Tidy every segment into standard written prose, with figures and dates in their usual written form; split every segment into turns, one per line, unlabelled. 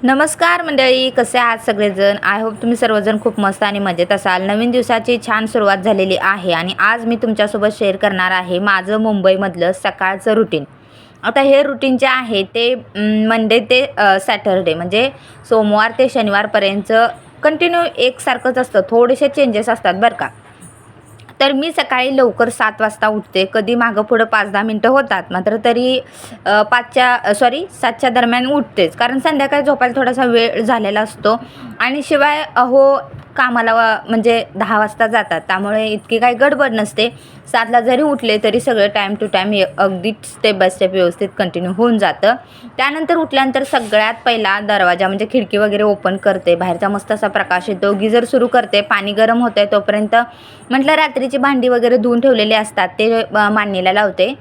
नमस्कार मंडळी, कसे आहात सगळेजण. आय होप तुम्ही सर्वजण खूप मस्त आणि मजेत असाल. नवीन दिवसाची छान सुरुवात झालेली आहे आणि आज मी तुमच्यासोबत शेअर करणार आहे माझं मुंबईमधलं सकाळचं रुटीन. आता हे रुटीन जे आहे ते मंडे ते सॅटरडे म्हणजे सोमवार ते शनिवारपर्यंत कंटिन्यू एकसारखंच असतं. थोडेसे चेंजेस असतात बरं का. तर मी सकाळी लवकर 7 वाजता उठते. कधी मागं पुढं 5-10 मिनटं होतात, मात्र तरी 7च्या दरम्यान उठतेच. कारण संध्याकाळी झोपायला थोडासा वेळ झालेला असतो आणि शिवाय कामाला म्हणजे 10 वाजता जातात, त्यामुळे इतकी काही गडबड नसते. 7ला जरी उठले तरी सगळं टाईम टू टाईम अगदी स्टेप बाय स्टेप व्यवस्थित कंटिन्यू होऊन जातं. त्यानंतर उठल्यानंतर सगळ्यात पहिला दरवाजा म्हणजे खिडकी वगैरे ओपन करते. बाहेरचा मस्त असा प्रकाश येतो. गिझर सुरू करते. पाणी गरम होतं आहे तोपर्यंत म्हटलं रात्रीची भांडी वगैरे धुवून ठेवलेली असतात ते मांडणीला लावते.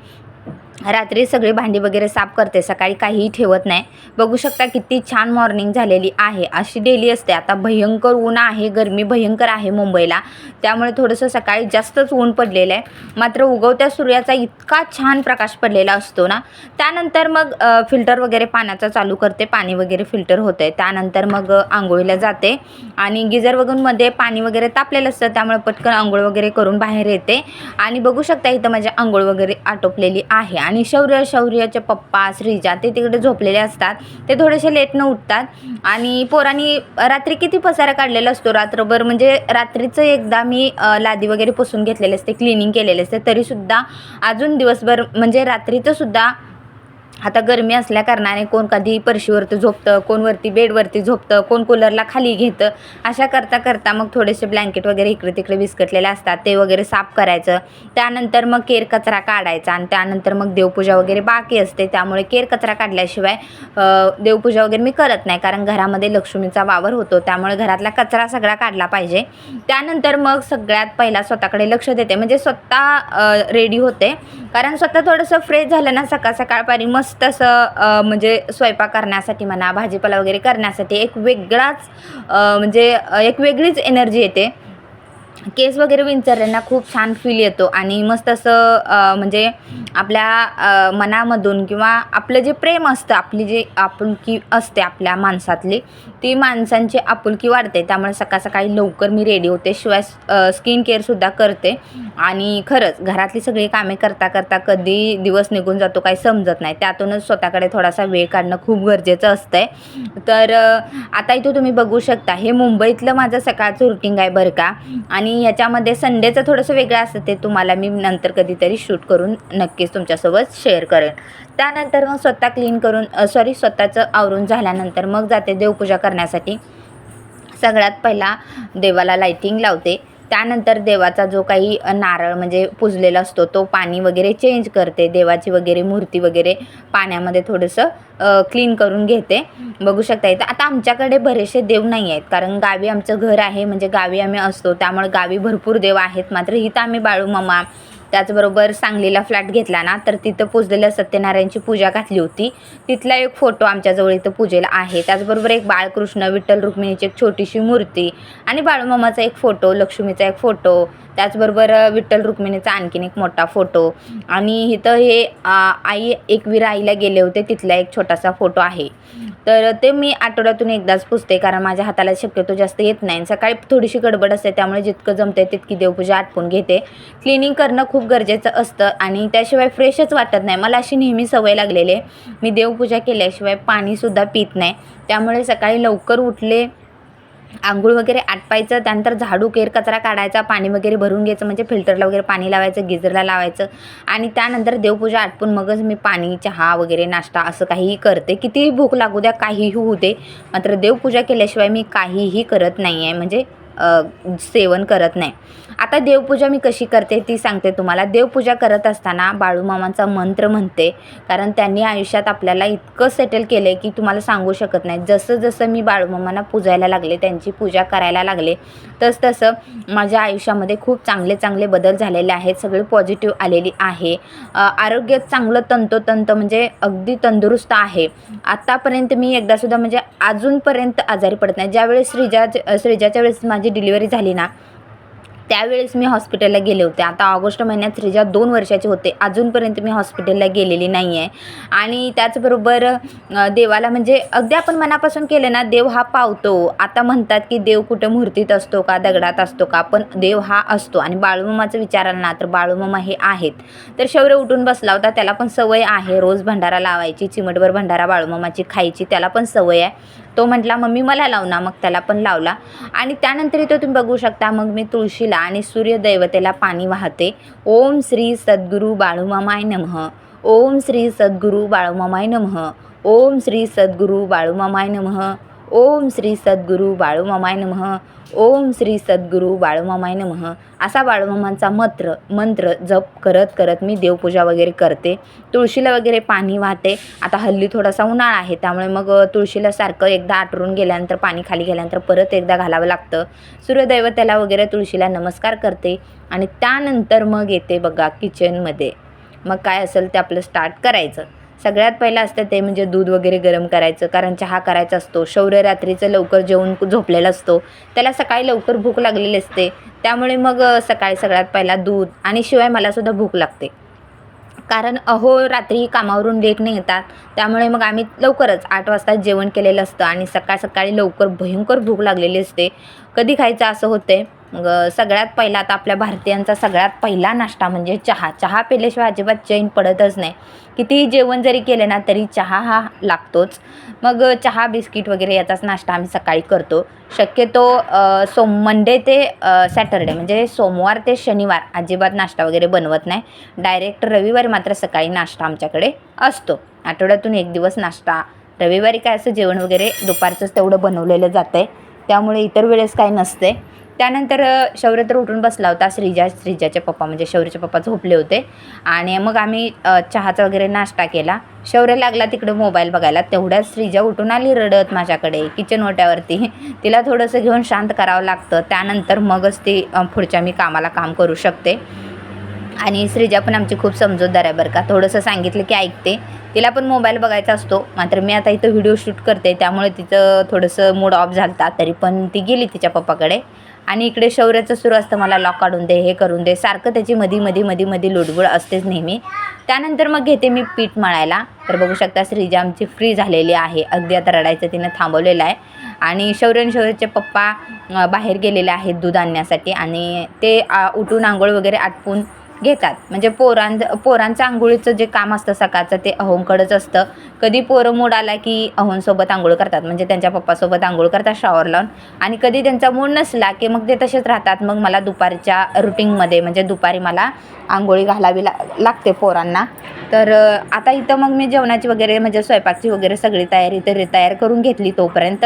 रात्री सगळी भांडी वगैरे साफ करते. सकाळी काहीही ठेवत नाही. बघू शकता किती छान मॉर्निंग झालेली आहे. अशी डेली असते. आता भयंकर ऊन आहे, गरमी भयंकर आहे मुंबईला, त्यामुळे थोडंसं सकाळी जास्तच ऊन पडलेलं आहे. मात्र उगवत्या सूर्याचा इतका छान प्रकाश पडलेला असतो ना. त्यानंतर मग फिल्टर वगैरे पाण्याचा चालू करते. पाणी वगैरे फिल्टर होतं आहे. त्यानंतर मग आंघोळीला जाते आणि गिझर वगैरे पाणी वगैरे तापलेलं असतं, त्यामुळे पटकन आंघोळ वगैरे करून बाहेर येते. आणि बघू शकता इथं माझी आंघोळ वगैरे आटोपलेली आहे. आणि शौर्याचे पप्पा श्रीजा ते तिकडे झोपलेले असतात. ते थोडेसे लेटनं उठतात आणि पोरांनी रात्री किती पसारा काढलेला असतो रात्रभर. म्हणजे रात्रीचं एकदा मी लादी वगैरे पुसून घेतलेले असते, क्लिनिंग केलेले असते, तरीसुद्धा अजून दिवसभर म्हणजे रात्रीचं सुद्धा आता गरमी असल्या कारणाने कोण कधी फरशीवरती झोपतं, कोण वरती बेडवरती झोपतं, कोण कूलरला खाली घेतं. अशा करता मग थोडेसे ब्लँकेट वगैरे इकडे तिकडे विस्कटलेले असतात ते वगैरे साफ करायचं. त्यानंतर मग केर कचरा काढायचा आणि त्यानंतर मग देवपूजा वगैरे बाकी असते. त्यामुळे केर कचरा काढल्याशिवाय देवपूजा वगैरे मी करत नाही, कारण घरामध्ये लक्ष्मीचा वावर होतो, त्यामुळे घरातला कचरा सगळा काढला पाहिजे. त्यानंतर मग सगळ्यात पहिला स्वतःकडे लक्ष देते. म्हणजे स्वतः रेडी होते, कारण स्वतः थोडंसं फ्रेश झालं ना सकाळ सकाळपारी मस्त असं म्हणजे स्वयंपाक करण्यासाठी म्हणा, भाजीपाला वगैरे करण्यासाठी एक वेगळीच एनर्जी येते. केस वगैरे विंचरल्यांना खूप छान फील येतो आणि मस्त असं म्हणजे आपल्या मनामधून किंवा आपलं जे प्रेम असतं, आपली जी आपुलकी असते आपल्या माणसातली, ती माणसांची आपुलकी वाढते. त्यामुळे सकाळी लवकर मी रेडी होते. शिवाय स्किन केअरसुद्धा करते आणि खरंच घरातली सगळी कामे करता कधी दिवस निघून जातो काही समजत नाही. त्यातूनच स्वतःकडे थोडासा वेळ काढणं खूप गरजेचं असतं आहे. तर आता इथं तुम्ही बघू शकता हे मुंबईतलं माझं सकाळचं रुटीन आहे बरं का. आणि ह्याच्यामध्ये संडेचं थोडंसं वेगळं असतं, ते तुम्हाला मी नंतर कधीतरी शूट करून नक्कीच तुमच्यासोबत शेअर करेन. त्यानंतर मग स्वतःचं आवरून झाल्यानंतर मग जाते देवपूजा करण्यासाठी. सगळ्यात पहिला देवाला लाईटिंग लावते. त्यानंतर देवाचा जो काही नारळ म्हणजे पुजलेला असतो तो पाणी वगैरे चेंज करते. देवाची वगैरे मूर्ती वगैरे पाण्यामध्ये थोडंसं क्लीन करून घेते. बघू शकता इथं आता आमच्याकडे बरेचसे देव नाही आहेत, कारण गावी आमचं घर आहे, म्हणजे गावी आम्ही असतो, त्यामुळे गावी भरपूर देव आहेत. मात्र इथं आम्ही बाळूमामा, त्याचबरोबर सांगलीला फ्लॅट घेतला ना, तर तिथं पूजलेल्या सत्यनारायणची पूजा घातली होती. तिथला एक फोटो आमच्याजवळ इथं पूजेला आहे. त्याचबरोबर एक बाळकृष्ण, विठ्ठल रुक्मिणीची एक छोटीशी मूर्ती आणि बाळूमामाचा एक फोटो, लक्ष्मीचा एक फोटो, त्याचबरोबर विठ्ठल रुक्मिणीचा आणखीन एक मोठा फोटो आणि इथं हे आई एकवीर आईला गेले होते तिथला एक छोटासा फोटो आहे. तर ते मी आठवड्यातून एकदाच पुसते, कारण माझ्या हाताला शक्यतो जास्त येत नाही. सकाळी थोडीशी गडबड असते, त्यामुळे जितकं जमते तितकी देवपूजा आटपून घेते. क्लिनिंग करणं खूप गरजेचं असतं आणि त्याशिवाय फ्रेशच वाटत नाही. मला अशी नेहमी सवय लागलेली आहे, मी देवपूजा केल्याशिवाय पाणीसुद्धा पित नाही. त्यामुळे सकाळी लवकर उठले, आंघोळ वगैरे आटपायचं, त्यानंतर झाडू केर कचरा काढायचा, पाणी वगैरे भरून घ्यायचं, म्हणजे फिल्टरला वगैरे पाणी लावायचं, गिझरला लावायचं आणि त्यानंतर देवपूजा आटपून मगच मी पाणी, चहा वगैरे नाश्ता असं काहीही करते. कितीही भूक लागू द्या, काहीही होऊ दे, मात्र देवपूजा केल्याशिवाय मी काहीही करत नाही आहे, म्हणजे सेवन करत नाही. आता देवपूजा मी कशी करते ती सांगते तुम्हाला. देवपूजा करत असताना बाळूमामांचा मंत्र म्हणते, कारण त्यांनी आयुष्यात आपल्याला इतकं सेटल केलं आहे की तुम्हाला सांगू शकत नाही. जसं मी बाळूमामांना पूजायला लागले, त्यांची पूजा करायला लागले, तसं माझ्या आयुष्यामध्ये खूप चांगले बदल झालेले आहेत. सगळे पॉझिटिव्ह आलेली आहे. आरोग्य चांगलं तंतोतंत म्हणजे अगदी तंदुरुस्त आहे. आत्तापर्यंत मी एकदासुद्धा म्हणजे अजूनपर्यंत आजारी पडत नाही. ज्यावेळेस श्रीजाच्या वेळेस माझी डिलिव्हरी झाली ना, त्यावेळेस मी हॉस्पिटलला गेले होते. आता ऑगस्ट महिन्यात श्रीजा 2 वर्षाची होते. अजूनपर्यंत मी हॉस्पिटलला गेलेली नाही आहे. आणि त्याचबरोबर देवाला म्हणजे अगदी आपण मनापासून केलं ना, देव हा पावतो. आता म्हणतात की देव कुठं मूर्तीत असतो का, दगडात असतो का, पण देव हा असतो. आणि बाळूमामाचं विचाराल ना, तर बाळूमामा हे आहेत. तर शौर्य उठून बसला होता. त्याला पण सवय आहे रोज भंडारा लावायची, चिमटभर भंडारा बाळूमामाची खायची, त्याला पण सवय आहे. तो म्हटला मम्मी मला लाव ना, मग त्याला पण लावला. आणि त्यानंतर इथं तुम्ही बघू शकता, मग मी तुळशीला आणि सूर्यदैवतेला पाणी वाहते. ओम श्री सद्गुरू बाळूमामाय नमः. ओम श्री सद्गुरू बाळूमामाय नमः. ओम श्री सद्गुरू बाळूमामाय नमः. ओम श्री सद्गुरू बाळूमामाय नमः. ओम श्री सद्गुरू बाळूमामाय नमः. असा बाळूमामांचा मंत्र जप करत करत मी देवपूजा वगैरे करते. तुळशीला वगैरे पाणी वाहते. आता हल्ली थोडासा उन्हाळा आहे, त्यामुळे मग तुळशीला सारखं एकदा आटरून गेल्यानंतर पाणी खाली गेल्यानंतर परत एकदा घालावं लागतं. सूर्यदैवतेला वगैरे तुळशीला नमस्कार करते. आणि त्यानंतर मग येते बघा किचनमध्ये. मग काय असेल ते आपलं स्टार्ट करायचं. सगळ्यात पहिलं असतं ते म्हणजे दूध वगैरे गरम करायचं, कारण चहा करायचा असतो. शौर्य रात्रीचं लवकर जेवून झोपलेला असतो, त्याला सकाळी लवकर भूक लागलेली असते. त्यामुळे मग सकाळी सगळ्यात पहिला दूध. आणि शिवाय मलासुद्धा भूक लागते, कारण रात्री कामावरून लेट नाही येतात. त्यामुळे मग आम्ही लवकरच 8 वाजता जेवण केलेलं असतं आणि सकाळी लवकर भयंकर भूक लागलेली असते. कधी खायचं असं होते. मग सगळ्यात पहिला आता आपल्या भारतीयांचा सगळ्यात पहिला नाश्ता म्हणजे चहा. चहा पिल्याशिवाय अजिबात चैन पडतच नाही. कितीही जेवण जरी केलं ना, तरी चहा हा लागतोच. मग चहा बिस्किट वगैरे याचाच नाश्ता आम्ही सकाळी करतो. शक्यतो मंडे ते सॅटरडे म्हणजे सोमवार ते शनिवार अजिबात नाश्ता वगैरे बनवत नाही. डायरेक्ट रविवारी मात्र सकाळी नाश्ता आमच्याकडे असतो. आठवड्यातून 1 दिवस नाश्ता. रविवारी काय असं जेवण वगैरे दुपारचंच तेवढं बनवलेलं जातं आहे, त्यामुळे इतर वेळेस काही नसते. त्यानंतर शौर्य तर उठून बसला होता. श्रीजाचे पप्पा म्हणजे शौर्यचे पप्पा झोपले होते. आणि मग आम्ही चहाचा वगैरे नाश्ता केला. शौर्य लागला तिकडे मोबाईल बघायला. तेवढ्यात श्रीजा उठून आली रडत माझ्याकडे किचन ओट्यावरती. तिला थोडंसं घेऊन शांत करावं लागतं, त्यानंतर मगच ती पुढच्या मी कामाला काम करू शकते. आणि श्रीजा पण आमची खूप समजूतदार आहे बरं का. थोडंसं सांगितलं की ऐकते. तिला पण मोबाईल बघायचा असतो. मात्र मी आता इथं व्हिडिओ शूट करते, त्यामुळे तिचं थोडंसं मूड ऑफ झाला. तरी पण ती गेली तिच्या पप्पाकडे. आणि इकडे शौर्याचं सुरू असतं मला लॉक काढून दे, हे करून दे, सारखं त्याची मध्ये लुडबुड असतेच नेहमी. त्यानंतर मग घेते मी पीठ मळायला. तर बघू शकता श्रीजा आमची फ्री झालेली आहे. अगदी आता रडायचं तिनं थांबवलेलं आहे. आणि शौर्याचे पप्पा बाहेर गेलेले आहेत दूध आणण्यासाठी. आणि ते उठून आंघोळ वगैरे आटपून घेतात. म्हणजे पोरांचं आंघोळीचं जे काम असतं सकाळचं ते अहोंकडेच असतं. कधी पोरं मूड आला की अहोंसोबत आंघोळ करतात, म्हणजे त्यांच्या पप्पासोबत आंघोळ करतात शॉवर लावून. आणि कधी त्यांचा मूड नसला की मग ते तसेच राहतात. मग मला दुपारच्या रुटीनमध्ये म्हणजे दुपारी मला आंघोळी घालावी लागते पोरांना. तर आता इथं मग मी जेवणाची वगैरे म्हणजे स्वयंपाकची वगैरे सगळी तयार करून घेतली तोपर्यंत.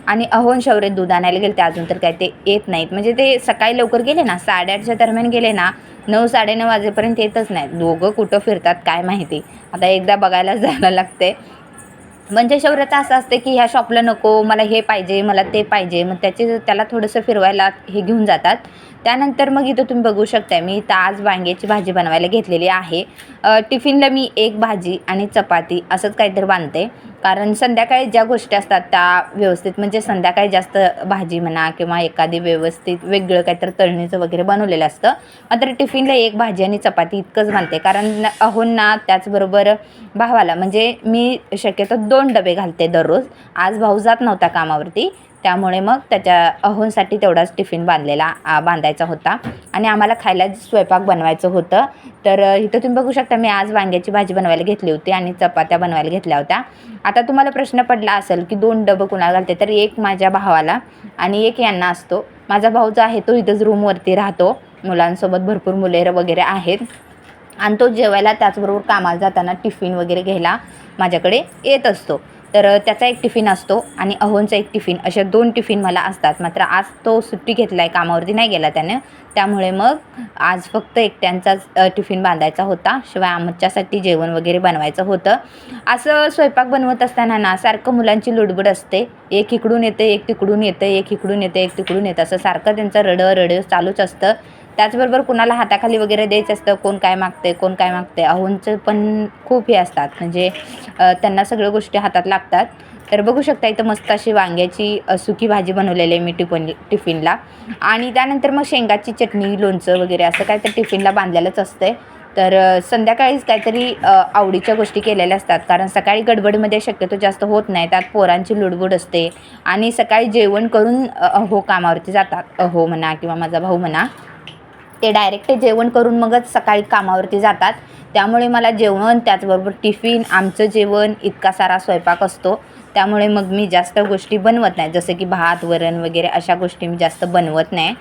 आणि शौर्य दूध आणायला गेले ते अजून तर काय ते येत नाहीत. म्हणजे ते सकाळी लवकर गेले ना, 8:30च्या दरम्यान गेले ना, 9-9:30 वाजेपर्यंत येतच नाहीत. दोघं कुठं फिरतात काय माहिती. आता एकदा बघायला जायला लागते. म्हणजे शौर्याचं असं असते की ह्या शॉपला नको, मला हे पाहिजे, मला ते पाहिजे. मग त्याला थोडंसं फिरवायला हे घेऊन जातात. त्यानंतर मग इथं तुम्ही बघू शकता मी इथं आज वांग्याची भाजी बनवायला घेतलेली आहे. टिफिनला मी 1 भाजी आणि चपाती असंच काहीतरी बांधते, कारण संध्याकाळी ज्या गोष्टी असतात त्या व्यवस्थित म्हणजे संध्याकाळी जास्त भाजी म्हणा किंवा एखादी व्यवस्थित वेगळं काहीतरी तळणीचं वगैरे बनवलेलं असतं. मात्र टिफिनला 1 भाजी आणि चपाती इतकंच बांधते, कारण अहोंना त्याचबरोबर भावाला म्हणजे मी शक्यतो 2 डबे घालते दररोज. आज भाऊ जात नव्हता कामावरती, त्यामुळे मग त्याच्या अहोंसाठी तेवढाच टिफिन बांधायचा होता. आणि आम्हाला खायला स्वयंपाक बनवायचं होतं. तर इथं तुम्ही बघू शकता मी आज वांग्याची भाजी बनवायला घेतली होती आणि चपात्या बनवायला घेतल्या होत्या. आता तुम्हाला प्रश्न पडला असेल की 2 डबं कुणाला घालते, तर 1 माझ्या भावाला आणि 1 यांना असतो. माझा भाऊ जो आहे तो इथंच रूमवरती राहतो. मुलांसोबत भरपूर मुले वगैरे आहेत. आणि तो जेवायला त्याचबरोबर कामाला जाताना टिफिन वगैरे घ्यायला माझ्याकडे येत असतो. तर त्याचा 1 टिफिन असतो आणि अहोंचा 1 टिफिन, अशा 2 टिफिन मला असतात. मात्र आज तो सुट्टी घेतला आहे, कामावरती नाही गेला त्याने, त्यामुळे मग आज फक्त एकट्यांचाच टिफिन बांधायचा होता. शिवाय आमच्यासाठी जेवण वगैरे बनवायचं होतं. असं स्वयंपाक बनवत असताना ना सारखं मुलांची लुडबुड असते. एक इकडून येते, एक तिकडून येतं, एक इकडून येते, एक तिकडून येतं, असं सारखं त्यांचं रडं चालूच असतं. त्याचबरोबर कुणाला हाताखाली वगैरे द्यायचं असतं, कोण काय मागते. अहोंचं पण खूप हे असतात, म्हणजे त्यांना सगळ्या गोष्टी हातात लागतात. तर बघू शकता इथं मस्त अशी वांग्याची सुकी भाजी बनवलेली आहे मी टिफिनला. आणि त्यानंतर मग शेंगाची चटणी, लोणचं वगैरे असं काय तर टिफिनला बांधलेलंच असतं. तर संध्याकाळीच काहीतरी आवडीच्या गोष्टी केलेल्या असतात, कारण सकाळी गडबडीमध्ये शक्यतो जास्त होत नाही. त्यात पोरांची लुडबुड असते आणि सकाळी जेवण करून अहो कामावरती जातात. अहो म्हणा किंवा माझा भाऊ म्हणा, ते डायरेक्ट जेवण करून मगच सकाळी कामावरती जातात. त्यामुळे मला जेवण त्याचबरोबर टिफिन, आमचं जेवण, इतका सारा स्वयंपाक असतो. त्यामुळे मग मी जास्त गोष्टी बनवत नाही, जसं की भात, वरण वगैरे अशा गोष्टी मी जास्त बनवत नाही.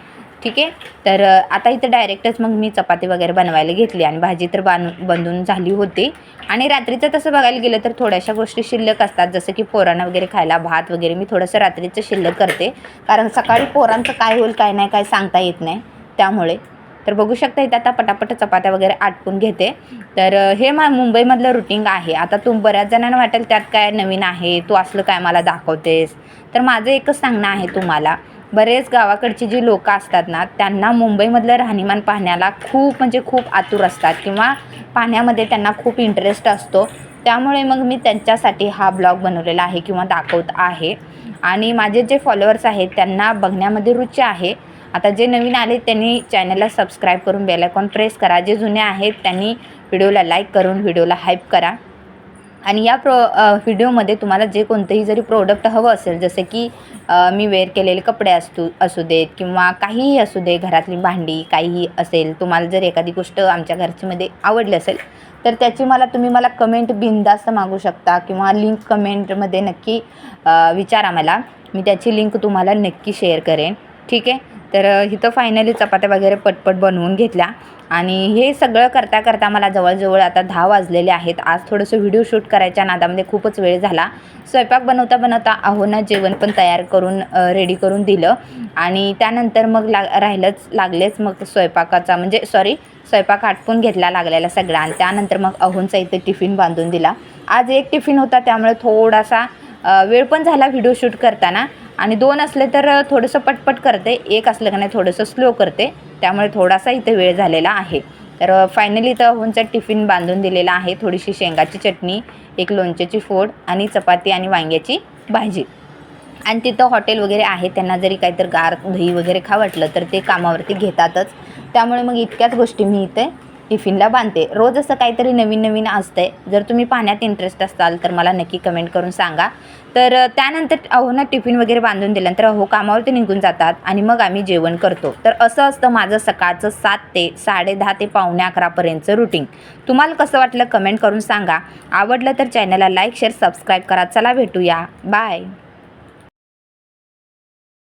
ठीक आहे. तर आता इथं डायरेक्टच मग मी चपाती वगैरे बनवायला घेतली आणि भाजी तर बनवून झाली होती. आणि रात्रीचं तसं बघायला गेलं तर थोड्याशा गोष्टी शिल्लक असतात, जसं की पोरांना वगैरे खायला भात वगैरे मी थोडंसं रात्रीचं शिल्लक करते, कारण सकाळी पोरांचं काय होईल काय नाही काय सांगता येत नाही. त्यामुळे तर बघू शकता इथं आता पटापट चपात्या वगैरे आटपून घेते. तर हे मुंबईमधलं रुटीन आहे. आता बऱ्याच जणांना वाटेल त्यात काय नवीन आहे, तू असलं काय मला दाखवतेस. तर माझं एकच सांगणं आहे तुम्हाला, बरेच गावाकडची जी लोकं असतात ना, त्यांना मुंबईमधलं राहणीमान पाहण्याला खूप म्हणजे खूप आतुर असतात किंवा पाहण्यामध्ये त्यांना खूप इंटरेस्ट असतो. त्यामुळे मग मी त्यांच्यासाठी हा ब्लॉग बनवलेला आहे किंवा दाखवत आहे. आणि माझे जे फॉलोअर्स आहेत त्यांना बघण्यामध्ये रुची आहे. आता जे नवीन आले त्यांनी चॅनलला सबस्क्राईब करून बेल आयकॉन प्रेस करा. जे जुने आहेत त्यांनी व्हिडिओला लाईक करून व्हिडिओला हाईप करा. आणि या व्हिडिओमध्ये तुम्हाला जे कोणतंही जरी प्रोडक्ट हवं असेल, जसे की मी वेअर केलेले कपडे असू देत किंवा काहीही असू दे, घरातली भांडी काहीही असेल, तुम्हाला जर एखादी गोष्ट आमच्या घरच्यामध्ये आवडली असेल तर त्याची तुम्ही मला कमेंट बिनधास्त मागू शकता किंवा लिंक कमेंटमध्ये नक्की विचारा मला. मी त्याची लिंक तुम्हाला नक्की शेअर करेन. ठीक आहे. तर इथं फायनली चपात्या वगैरे पटपट बनवून घेतल्या आणि हे सगळं करता करता मला जवळजवळ आता 10 वाजलेले आहेत. आज थोडंसं व्हिडिओ शूट करायच्या नादामध्ये खूपच वेळ झाला. स्वयंपाक बनवता बनवता अहोना जेवण पण तयार करून रेडी करून दिलं आणि त्यानंतर मग लागलेच मग स्वयंपाकाचा म्हणजे स्वयंपाक आटपून घेतला लागलेला सगळा. आणि त्यानंतर मग अहोंचा इथे टिफिन बांधून दिला. आज एक टिफिन होता त्यामुळे थोडासा वेळ पण झाला व्हिडिओ शूट करताना. आणि 2 असले तर थोडंसं पटपट करते, एक असलं का नाही थोडंसं स्लो करते, त्यामुळे थोडासा इथे वेळ झालेला आहे. तर फायनली इथं अहोंचा टिफिन बांधून दिलेला आहे. थोडीशी शेंगाची चटणी, एक लोणच्याची फोड आणि चपाती आणि वांग्याची भाजी. आणि तिथं हॉटेल वगैरे आहे, त्यांना जरी काहीतरी गार दही वगैरे खावं वाटलं तर ते कामावरती घेतातच. त्यामुळे मग इतक्याच गोष्टी मी इथे टिफिनला बांधते. रोज असं काहीतरी नवीन नवीन असतंय. जर तुम्ही पाहण्यात इंटरेस्ट असाल तर मला नक्की कमेंट करून सांगा. तर त्यानंतर अहोंना टिफिन वगैरे बांधून दिल्यानंतर अहो कामावरती निघून जातात आणि मग आम्ही जेवण करतो. तर असं असतं माझं सकाळचं 7 ते 10:30 ते 11:45पर्यंतचं रुटीन. तुम्हाला कसं वाटलं कमेंट करून सांगा. आवडलं तर चॅनलला लाईक, शेअर, सबस्क्राईब करा. चला भेटूया. बाय.